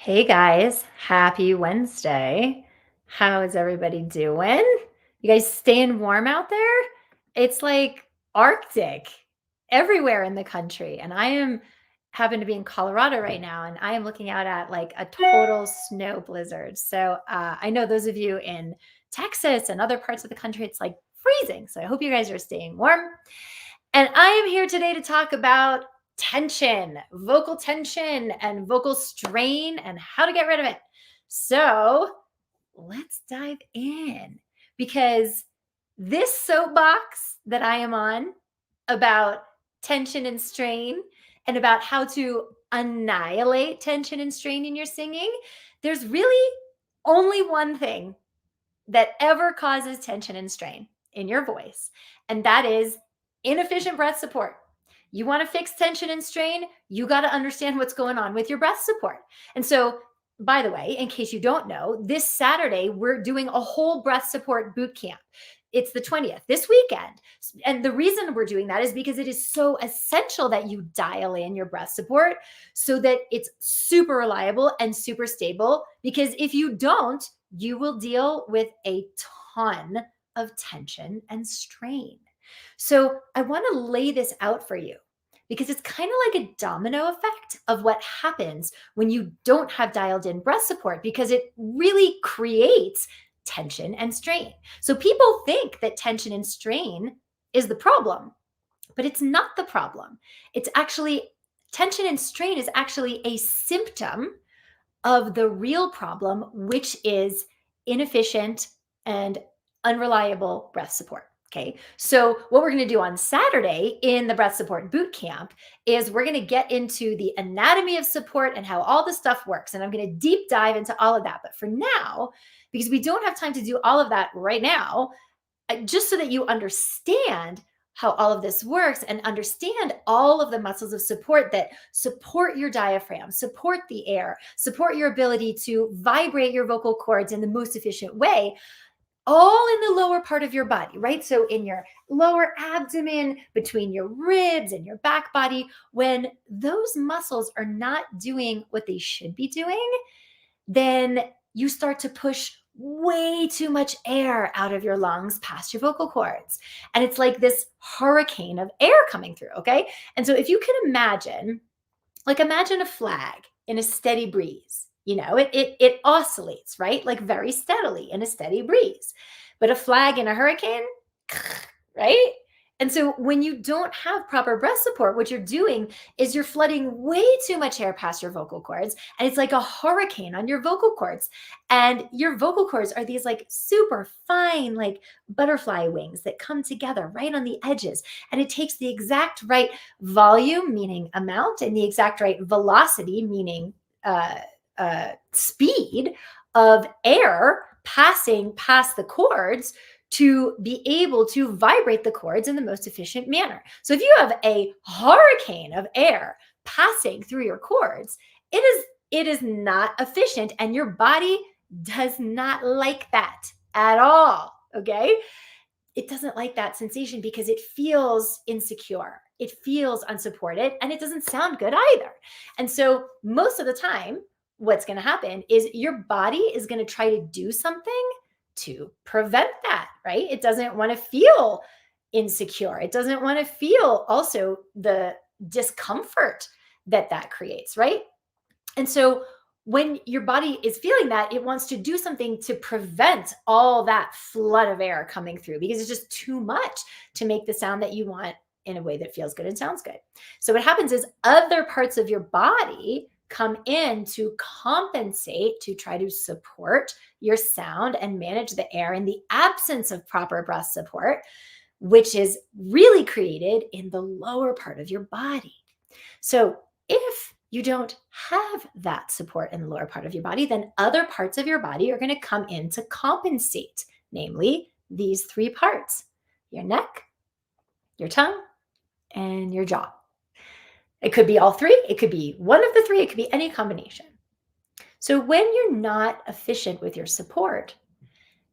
Hey guys, happy Wednesday. How is everybody doing? You guys staying warm out there? It's like Arctic everywhere in the country. And happen to be in Colorado right now, and I am looking out at like a total snow blizzard. So I know those of you in Texas and other parts of the country, it's like freezing. So I hope you guys are staying warm. And I am here today to talk about vocal tension, and vocal strain, and how to get rid of it. So let's dive in, because this soapbox that I am on about tension and strain, and about how to annihilate tension and strain in your singing, there's really only one thing that ever causes tension and strain in your voice, and that is inefficient breath support. You want to fix tension and strain, you got to understand what's going on with your breath support. And so, by the way, in case you don't know, this Saturday, we're doing a whole breath support boot camp. It's the 20th, this weekend. And the reason we're doing that is because it is so essential that you dial in your breath support so that it's super reliable and super stable. Because if you don't, you will deal with a ton of tension and strain. So I want to lay this out for you, because it's kind of like a domino effect of what happens when you don't have dialed in breath support, because it really creates tension and strain. So people think that tension and strain is the problem, but it's not the problem. It's actually, tension and strain is actually a symptom of the real problem, which is inefficient and unreliable breath support. Okay. So what we're going to do on Saturday in the breath support boot camp is we're going to get into the anatomy of support and how all the stuff works. And I'm going to deep dive into all of that. But for now, because we don't have time to do all of that right now, just so that you understand how all of this works and understand all of the muscles of support that support your diaphragm, support the air, support your ability to vibrate your vocal cords in the most efficient way, all in the lower part of your body, right? So in your lower abdomen, between your ribs and your back body, when those muscles are not doing what they should be doing, then you start to push way too much air out of your lungs past your vocal cords. And it's like this hurricane of air coming through, okay? And so if you can imagine, imagine a flag in a steady breeze. It oscillates, right? Like very steadily in a steady breeze. But a flag in a hurricane, right? And so when you don't have proper breath support, what you're doing is you're flooding way too much air past your vocal cords, and it's like a hurricane on your vocal cords. And your vocal cords are these like super fine, like butterfly wings that come together right on the edges. And it takes the exact right volume, meaning amount, and the exact right velocity, meaning speed of air passing past the cords to be able to vibrate the cords in the most efficient manner. So if you have a hurricane of air passing through your cords, it is not efficient, and your body does not like that at all, okay? It doesn't like that sensation because it feels insecure. It feels unsupported, and it doesn't sound good either. And so most of the time, what's going to happen is your body is going to try to do something to prevent that, right? It doesn't want to feel insecure. It doesn't want to feel also the discomfort that creates, right? And so when your body is feeling that, it wants to do something to prevent all that flood of air coming through, because it's just too much to make the sound that you want in a way that feels good and sounds good. So what happens is other parts of your body come in to compensate, to try to support your sound and manage the air in the absence of proper breath support, which is really created in the lower part of your body. So if you don't have that support in the lower part of your body, then other parts of your body are going to come in to compensate, namely these three parts: your neck, your tongue, and your jaw. It could be all three. It could be one of the three. It could be any combination. So when you're not efficient with your support,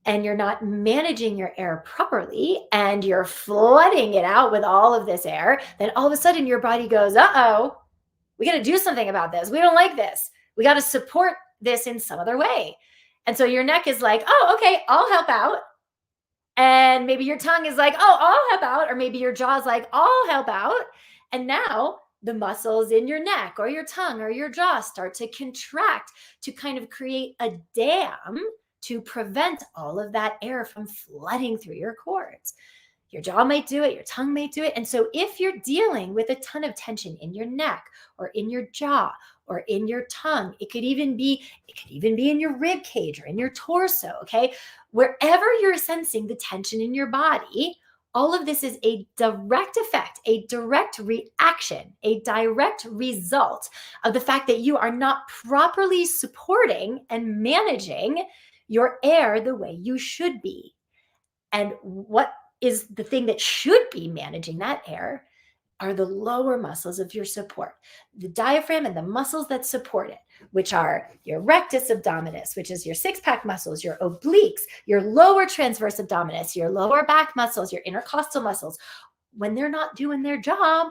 and you're not managing your air properly, and you're flooding it out with all of this air, then all of a sudden your body goes, uh-oh, we got to do something about this. We don't like this. We got to support this in some other way. And so your neck is like, oh, okay, I'll help out. And maybe your tongue is like, oh, I'll help out. Or maybe your jaw is like, I'll help out. And now the muscles in your neck or your tongue or your jaw start to contract to kind of create a dam to prevent all of that air from flooding through your cords. Your jaw might do it, your tongue might do it. And so if you're dealing with a ton of tension in your neck or in your jaw or in your tongue, it could even be in your rib cage or in your torso, okay? Wherever you're sensing the tension in your body, all of this is a direct effect, a direct reaction, a direct result of the fact that you are not properly supporting and managing your air the way you should be. And what is the thing that should be managing that air are the lower muscles of your support, the diaphragm and the muscles that support it, which are your rectus abdominis, which is your six-pack muscles, your obliques, your lower transverse abdominis, your lower back muscles, your intercostal muscles. When they're not doing their job,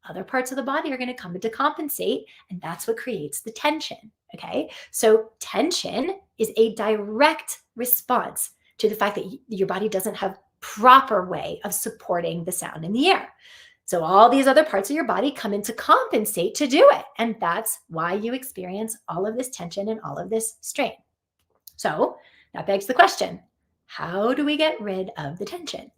other parts of the body are going to come in to compensate, and that's what creates the tension, okay? So tension is a direct response to the fact that your body doesn't have proper way of supporting the sound in the air. So all these other parts of your body come in to compensate to do it. And that's why you experience all of this tension and all of this strain. So that begs the question, how do we get rid of the tension?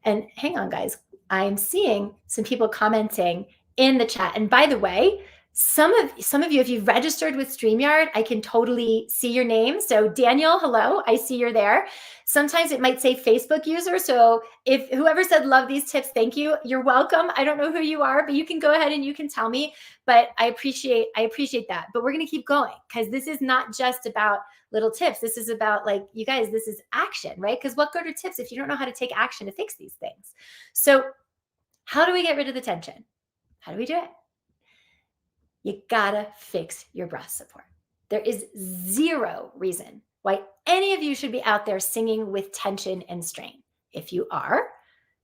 And hang on, guys, I'm seeing some people commenting in the chat. And by the way, some of you, if you've registered with StreamYard, I can totally see your name. So Daniel, hello, I see you're there. Sometimes it might say Facebook user. So if whoever said love these tips, thank you. You're welcome. I don't know who you are, but you can go ahead and you can tell me. But I appreciate that. But we're going to keep going because this is not just about little tips. This is about, like, you guys, this is action, right? Because what good are tips if you don't know how to take action to fix these things? So how do we get rid of the tension? How do we do it? You gotta fix your breath support. There is zero reason why any of you should be out there singing with tension and strain. If you are,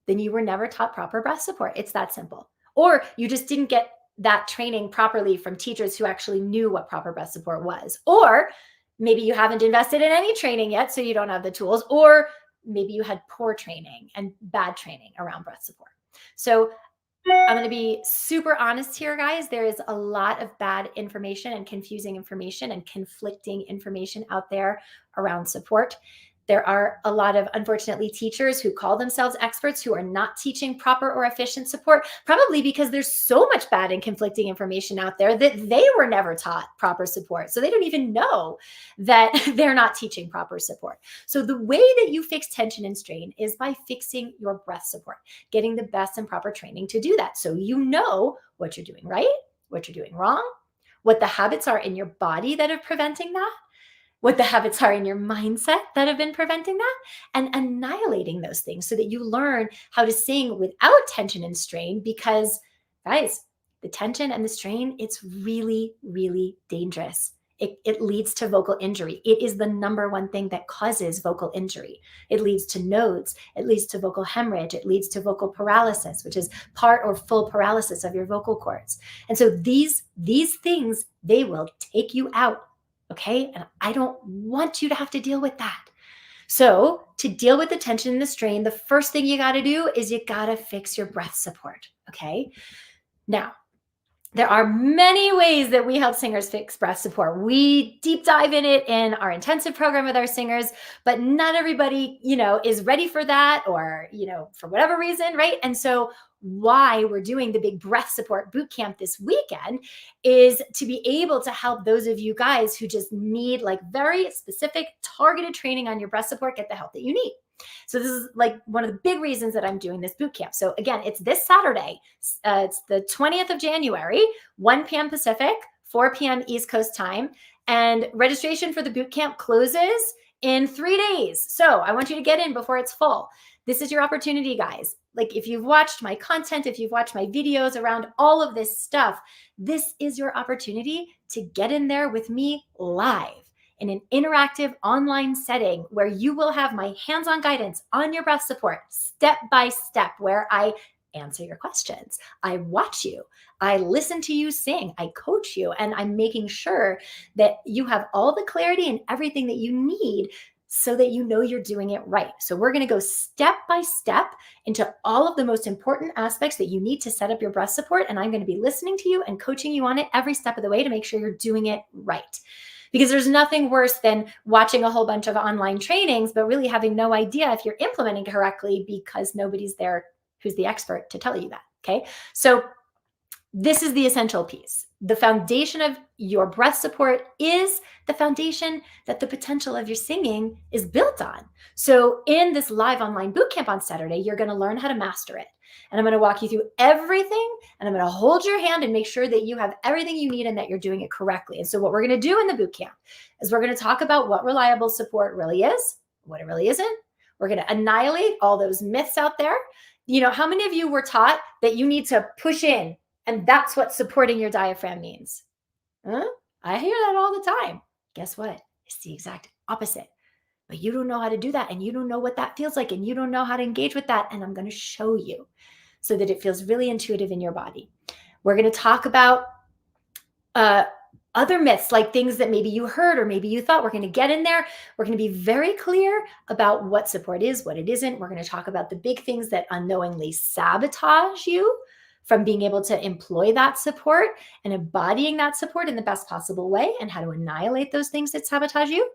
then you were never taught proper breath support. It's that simple. Or you just didn't get that training properly from teachers who actually knew what proper breath support was. Or maybe you haven't invested in any training yet, so you don't have the tools. Or maybe you had poor training and bad training around breath support. So I'm going to be super honest here, guys. There is a lot of bad information and confusing information and conflicting information out there around support. There are a lot of, unfortunately, teachers who call themselves experts who are not teaching proper or efficient support, probably because there's so much bad and conflicting information out there that they were never taught proper support. So they don't even know that they're not teaching proper support. So the way that you fix tension and strain is by fixing your breath support, getting the best and proper training to do that. So you know what you're doing right, what you're doing wrong, what the habits are in your body that are preventing that, what the habits are in your mindset that have been preventing that, and annihilating those things so that you learn how to sing without tension and strain. Because, guys, the tension and the strain, it's really, really dangerous. It leads to vocal injury. It is the number one thing that causes vocal injury. It leads to nodes. It leads to vocal hemorrhage. It leads to vocal paralysis, which is part or full paralysis of your vocal cords. And so these things, they will take you out. Okay. And I don't want you to have to deal with that. So to deal with the tension and the strain, the first thing you got to do is you got to fix your breath support. Okay. Now, there are many ways that we help singers fix breath support. We deep dive in it in our intensive program with our singers, but not everybody, is ready for that or, for whatever reason, right? And so why we're doing the big breath support bootcamp this weekend is to be able to help those of you guys who just need like very specific targeted training on your breath support get the help that you need. So this is like one of the big reasons that I'm doing this bootcamp. So again, it's this Saturday. It's the 20th of January, 1 p.m. Pacific, 4 p.m. East Coast time. And registration for the bootcamp closes in 3 days. So I want you to get in before it's full. This is your opportunity, guys. Like if you've watched my content, if you've watched my videos around all of this stuff, this is your opportunity to get in there with me live in an interactive online setting where you will have my hands-on guidance on your breath support, step by step, where I answer your questions. I watch you. I listen to you sing. I coach you. And I'm making sure that you have all the clarity and everything that you need so that you know you're doing it right. So we're going to go step by step into all of the most important aspects that you need to set up your breath support. And I'm going to be listening to you and coaching you on it every step of the way to make sure you're doing it right. Because there's nothing worse than watching a whole bunch of online trainings, but really having no idea if you're implementing correctly because nobody's there who's the expert to tell you that. Okay. So this is the essential piece. The foundation of your breath support is the foundation that the potential of your singing is built on. So in this live online bootcamp on Saturday, you're going to learn how to master it. And I'm going to walk you through everything, and I'm going to hold your hand and make sure that you have everything you need and that you're doing it correctly. And so what we're going to do in the bootcamp is we're going to talk about what reliable support really is, what it really isn't. We're going to annihilate all those myths out there. You know, how many of you were taught that you need to push in and that's what supporting your diaphragm means? Huh? I hear that all the time. Guess what? It's the exact opposite. But you don't know how to do that, and you don't know what that feels like, and you don't know how to engage with that. And I'm going to show you so that it feels really intuitive in your body. We're going to talk about other myths, like things that maybe you heard or maybe you thought. We're going to get in there. We're going to be very clear about what support is, what it isn't. We're going to talk about the big things that unknowingly sabotage you from being able to employ that support and embodying that support in the best possible way, and how to annihilate those things that sabotage you.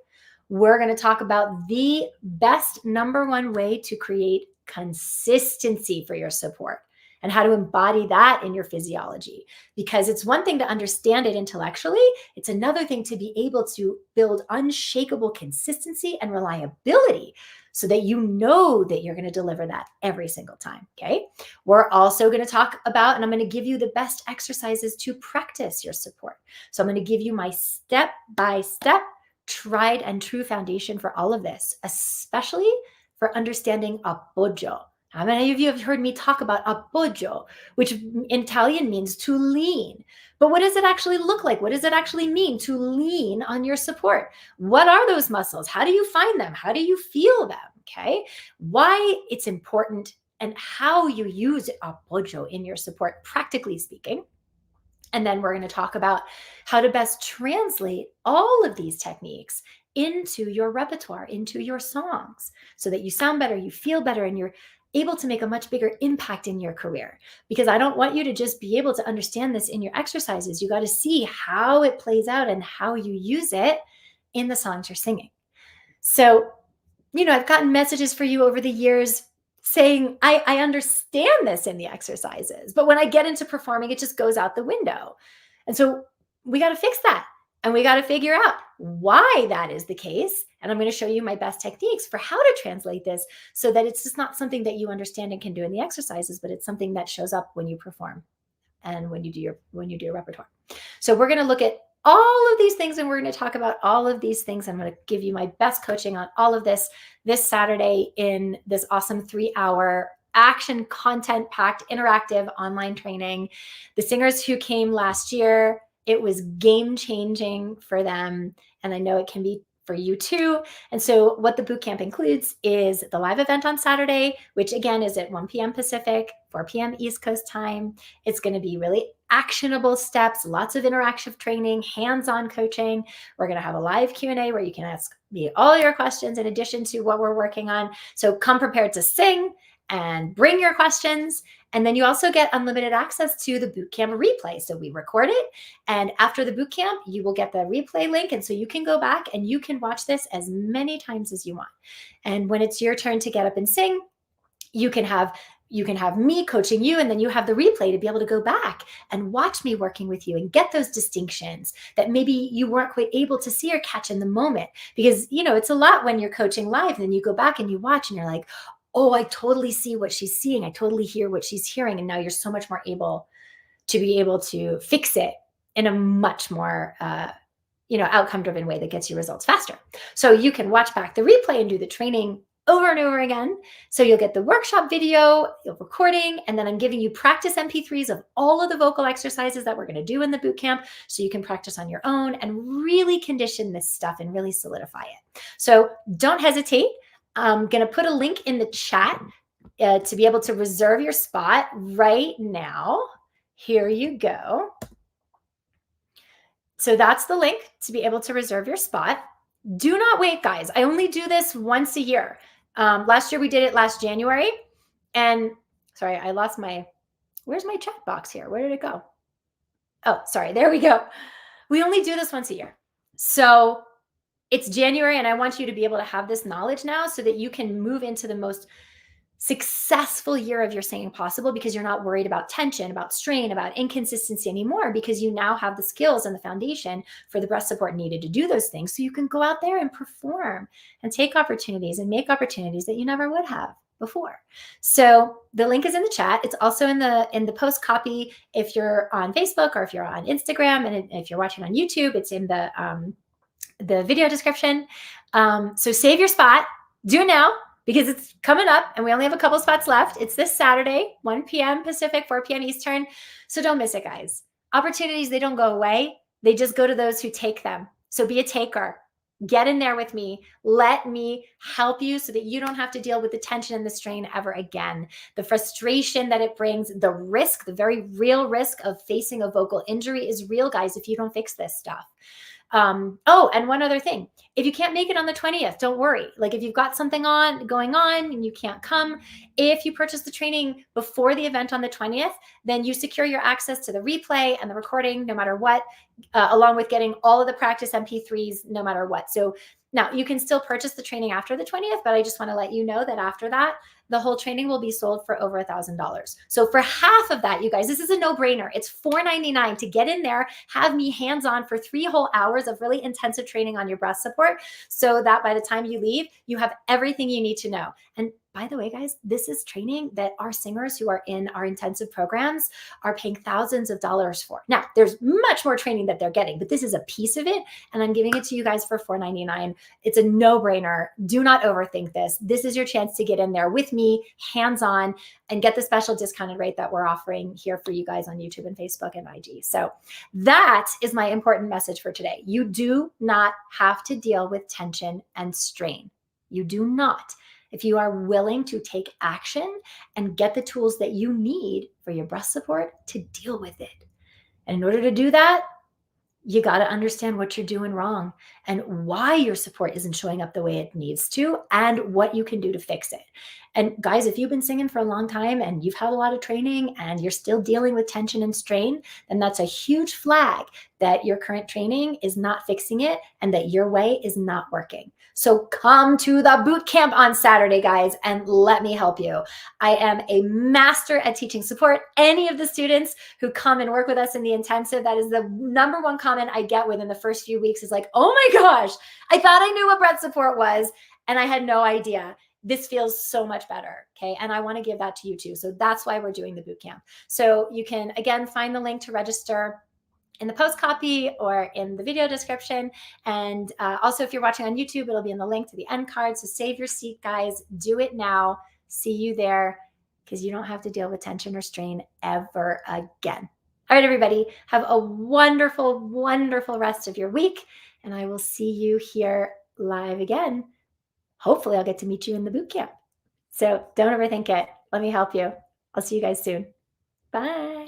We're going to talk about the best number one way to create consistency for your support and how to embody that in your physiology. Because it's one thing to understand it intellectually, it's another thing to be able to build unshakable consistency and reliability so that you know that you're going to deliver that every single time. Okay. We're also going to talk about, and I'm going to give you the best exercises to practice your support. So I'm going to give you my step-by-step tried and true foundation for all of this, especially for understanding appoggio. How many of you have heard me talk about appoggio, which in Italian means to lean? But what does it actually look like? What does it actually mean to lean on your support? What are those muscles? How do you find them? How do you feel them? Okay. Why it's important and how you use appoggio in your support, practically speaking. And then we're going to talk about how to best translate all of these techniques into your repertoire, into your songs, so that you sound better, you feel better, and you're able to make a much bigger impact in your career. Because I don't want you to just be able to understand this in your exercises. You got to see how it plays out and how you use it in the songs you're singing. So, you know, I've gotten messages for you over the years saying, I understand this in the exercises, but when I get into performing, it just goes out the window. And so we got to fix that. And we got to figure out why that is the case. And I'm going to show you my best techniques for how to translate this so that it's just not something that you understand and can do in the exercises, but it's something that shows up when you perform and when you do your repertoire. So we're going to look at all of these things, and we're going to talk about all of these things. I'm going to give you my best coaching on all of this Saturday in this awesome 3-hour action content packed interactive online training. The singers who came last year, it was game changing for them. And I know it can be for you too. And so what the bootcamp includes is the live event on Saturday, which again is at 1 p.m. Pacific, 4 p.m. East Coast time. It's going to be really actionable steps, lots of interactive training, hands-on coaching. We're going to have a live Q&A where you can ask me all your questions in addition to what we're working on. So come prepared to sing and bring your questions. And then you also get unlimited access to the bootcamp replay. So we record it, and after the bootcamp, you will get the replay link. And so you can go back and you can watch this as many times as you want. And when it's your turn to get up and sing, you can have me coaching you, and then you have the replay to be able to go back and watch me working with you and get those distinctions that maybe you weren't quite able to see or catch in the moment. Because, you know, it's a lot when you're coaching live and then you go back and you watch and you're like, oh, I totally see what she's seeing. I totally hear what she's hearing. And now you're so much more able to fix it in a much more, outcome-driven way that gets you results faster. So you can watch back the replay and do the training over and over again. So you'll get the workshop video, the recording, and then I'm giving you practice MP3s of all of the vocal exercises that we're going to do in the bootcamp so you can practice on your own and really condition this stuff and really solidify it. So don't hesitate. I'm going to put a link in the chat to be able to reserve your spot right now, here you go. So that's the link to be able to reserve your spot. Do not wait, guys. I only do this once a year. Last year we did it last January. And sorry, I lost where's my chat box here? Where did it go? Oh, sorry. There we go. We only do this once a year. So it's January, and I want you to be able to have this knowledge now so that you can move into the most successful year of your singing possible, because you're not worried about tension, about strain, about inconsistency anymore, because you now have the skills and the foundation for the breath support needed to do those things. So you can go out there and perform and take opportunities and make opportunities that you never would have before. So the link is in the chat. It's also in the post copy if you're on Facebook or if you're on Instagram, and if you're watching on YouTube, it's in the video description. So save your spot. Do it now, because it's coming up and we only have a couple spots left. It's this Saturday, 1 p.m. Pacific, 4 p.m. Eastern. So don't miss it, guys. Opportunities, they don't go away. They just go to those who take them. So be a taker. Get in there with me. Let me help you so that you don't have to deal with the tension and the strain ever again. The frustration that it brings, the risk, the very real risk of facing a vocal injury is real, guys, if you don't fix this stuff. Oh, and one other thing. If you can't make it on the 20th, don't worry. Like if you've got something going on and you can't come, if you purchase the training before the event on the 20th, then you secure your access to the replay and the recording no matter what, along with getting all of the practice MP3s no matter what. So now you can still purchase the training after the 20th, but I just want to let you know that after that, the whole training will be sold for over $1,000. So for half of that, you guys, this is a no-brainer. It's $499 to get in there, have me hands-on for 3 whole hours of really intensive training on your breath support, so that by the time you leave, you have everything you need to know. And by the way, guys, this is training that our singers who are in our intensive programs are paying thousands of dollars for. Now, there's much more training that they're getting, but this is a piece of it, and I'm giving it to you guys for $499. It's a no-brainer. Do not overthink this. This is your chance to get in there with me, hands-on, and get the special discounted rate that we're offering here for you guys on YouTube and Facebook and IG. So that is my important message for today. You do not have to deal with tension and strain. You do not. If you are willing to take action and get the tools that you need for your breath support to deal with it. And in order to do that, you got to understand what you're doing wrong and why your support isn't showing up the way it needs to, and what you can do to fix it. And guys, if you've been singing for a long time and you've had a lot of training and you're still dealing with tension and strain, then that's a huge flag that your current training is not fixing it and that your way is not working. So come to the boot camp on Saturday, guys, and let me help you. I am a master at teaching support. Any of the students who come and work with us in the intensive, that is the #1 comment I get within the first few weeks is like, oh my gosh, I thought I knew what breath support was and I had no idea. This feels so much better. Okay. And I want to give that to you too. So that's why we're doing the boot camp. So you can, again, find the link to register in the post copy or in the video description. And also, if you're watching on YouTube, it'll be in the link to the end card. So save your seat, guys. Do it now. See you there, because you don't have to deal with tension or strain ever again. All right, everybody, have a wonderful, wonderful rest of your week. And I will see you here live again. Hopefully, I'll get to meet you in the boot camp. So don't overthink it. Let me help you. I'll see you guys soon. Bye.